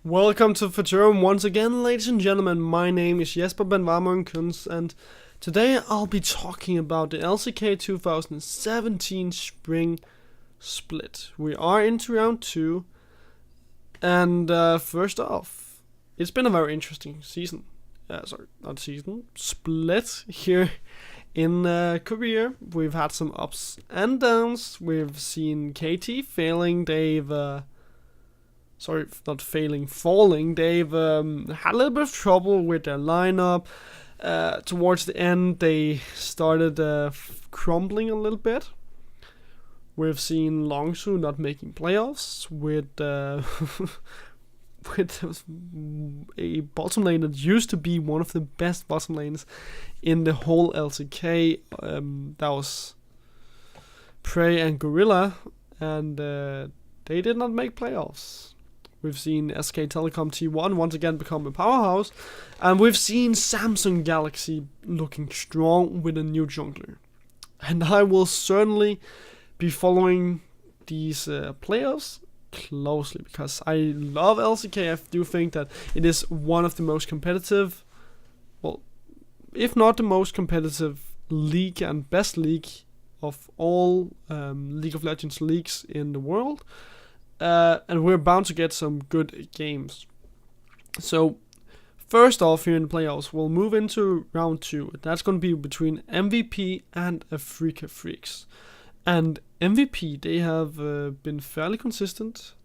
Welcome to Futurum once again, ladies and gentlemen. My name is Benvarmeren and today I'll be talking about the LCK 2017 Spring Split. We are into round 2, and first off, it's been a very interesting season. Split here in Korea. We've had some ups and downs. We've seen KT failing. Falling. They've had a little bit of trouble with their lineup. Towards the end, they started crumbling a little bit. We've seen Longsu not making playoffs with with a bottom lane that used to be one of the best bottom lanes in the whole LCK. That was Prey and Gorilla, and they did not make playoffs. We've seen SK Telecom T1 once again become a powerhouse, and we've seen Samsung Galaxy looking strong with a new jungler. And I will certainly be following these playoffs closely because I love LCK. I do think that it is one of the most competitive, well, if not the most competitive league and best league of all League of Legends leagues in the world. And we're bound to get some good games. So, first off, here in the playoffs, we'll move into round 2. That's going to be between MVP and Africa Freaks. And MVP, they have been fairly consistent.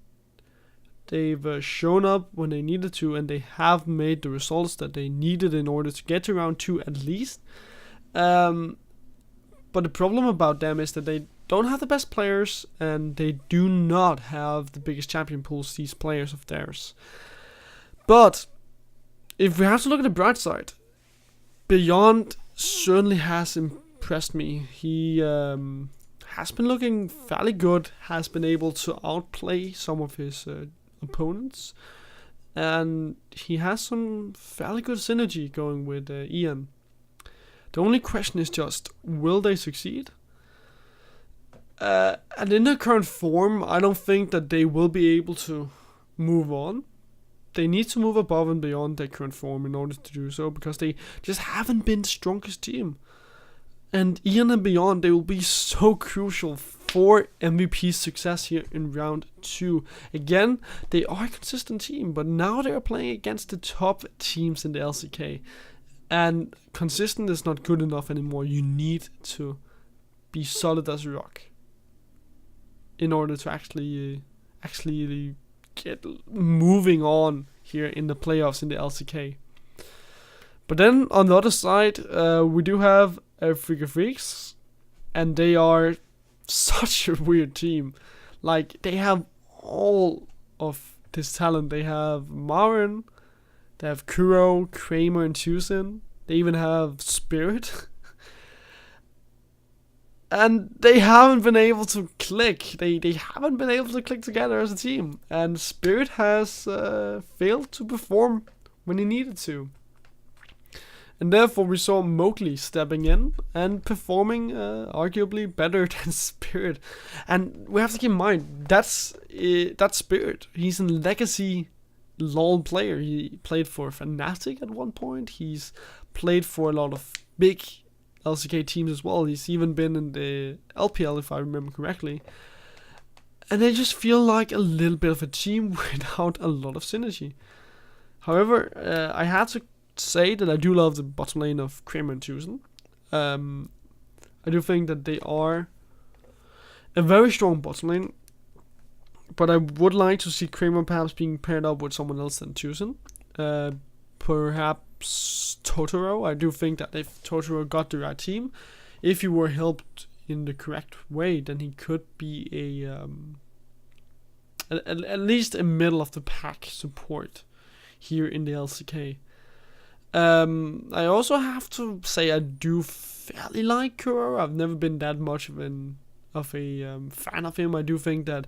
They've shown up when they needed to, and they have made the results that they needed in order to get to round 2 at least. But the problem about them is that they don't have the best players, and they do not have the biggest champion pools, these players of theirs. But if we have to look at the bright side, Beyond certainly has impressed me. He has been looking fairly good, has been able to outplay some of his opponents, and he has some fairly good synergy going with Ian. The only question is just, will they succeed? And in their current form, I don't think that they will be able to move on. They need to move above and beyond their current form in order to do so, because they just haven't been the strongest team. And Ian and Beyond, they will be so crucial for MVP's success here in round 2. Again, they are a consistent team, but now they are playing against the top teams in the LCK. And consistent is not good enough anymore. You need to be solid as a rock in order to actually get moving on here in the playoffs in the LCK. But then on the other side, we do have Africa Freaks, and they are such a weird team. Like, they have all of this talent. They have Maren, they have Kuro, Kramer, and Tucson. They even have Spirit. And they haven't been able to click. They haven't been able to click together as a team. And Spirit has failed to perform when he needed to. And therefore we saw Mowgli stepping in and performing arguably better than Spirit. And we have to keep in mind, that's Spirit. He's a legacy LoL player. He played for Fnatic at one point. He's played for a lot of big LCK teams as well. He's even been in the LPL, if I remember correctly. And they just feel like a little bit of a team without a lot of synergy. However, I had to say that I do love the bottom lane of Kramer and Tucson. I do think that they are a very strong bottom lane, but I would like to see Kramer perhaps being paired up with someone else than Tucson. Perhaps Totoro. I do think that if Totoro got the right team, if he were helped in the correct way, then he could be at least a middle of the pack support here in the LCK. I also have to say I do fairly like Kuro. I've never been that much of a fan of him. I do think that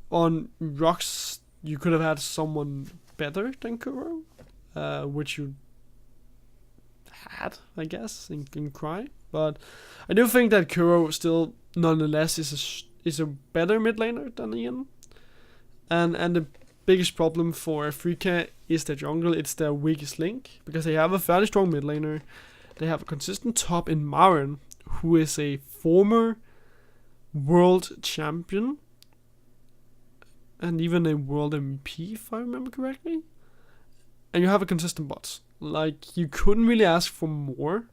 on Rocks you could have had someone better than Kuro, which you had, I guess, in Cry. But I do think that Kuro still, nonetheless, is a better mid laner than Ian. And the biggest problem for Afrika is their jungle. It's their weakest link, because they have a fairly strong mid laner. They have a consistent top in Maren, who is a former world champion and even a world MVP, if I remember correctly. And you have a consistent bot. Like, you couldn't really ask for more.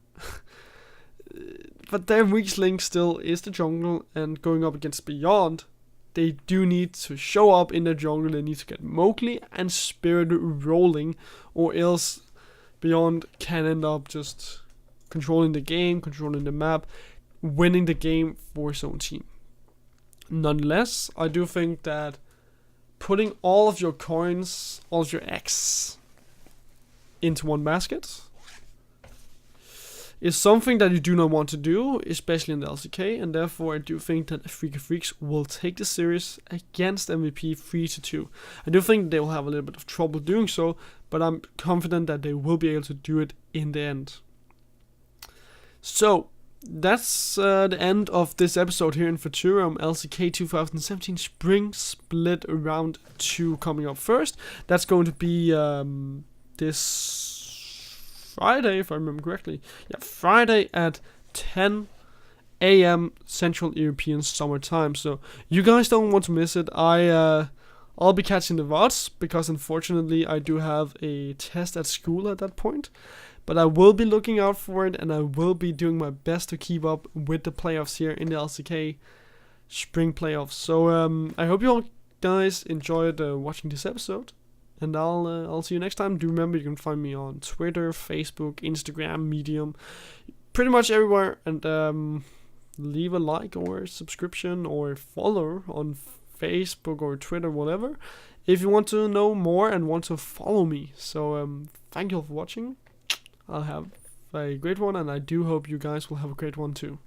But their weakest link still is the jungle, and going up against Beyond, they do need to show up in the jungle. They need to get Mowgli and Spirit rolling, or else Beyond can end up just controlling the game, controlling the map, winning the game for his own team. Nonetheless, I do think that putting all of your coins, all of your eggs into one basket is something that you do not want to do, especially in the LCK, and therefore I do think that Afrika Freaks will take the series against MVP 3-2. I do think they will have a little bit of trouble doing so, but I'm confident that they will be able to do it in the end. So, that's the end of this episode here in Futurum, LCK 2017 Spring Split Round 2 coming up first. That's going to be this Friday, if I remember correctly. Yeah, Friday at 10 a.m. Central European Summer Time. So you guys don't want to miss it. I'll be catching the VODs, because unfortunately I do have a test at school at that point. But I will be looking out for it, and I will be doing my best to keep up with the playoffs here in the LCK Spring Playoffs. So I hope you all guys enjoyed watching this episode, and I'll see you next time. Do remember, you can find me on Twitter, Facebook, Instagram, Medium, pretty much everywhere, and leave a like or subscription or follow on Facebook or Twitter, whatever, if you want to know more and want to follow me. So thank you all for watching. I'll have a great one, and I do hope you guys will have a great one too.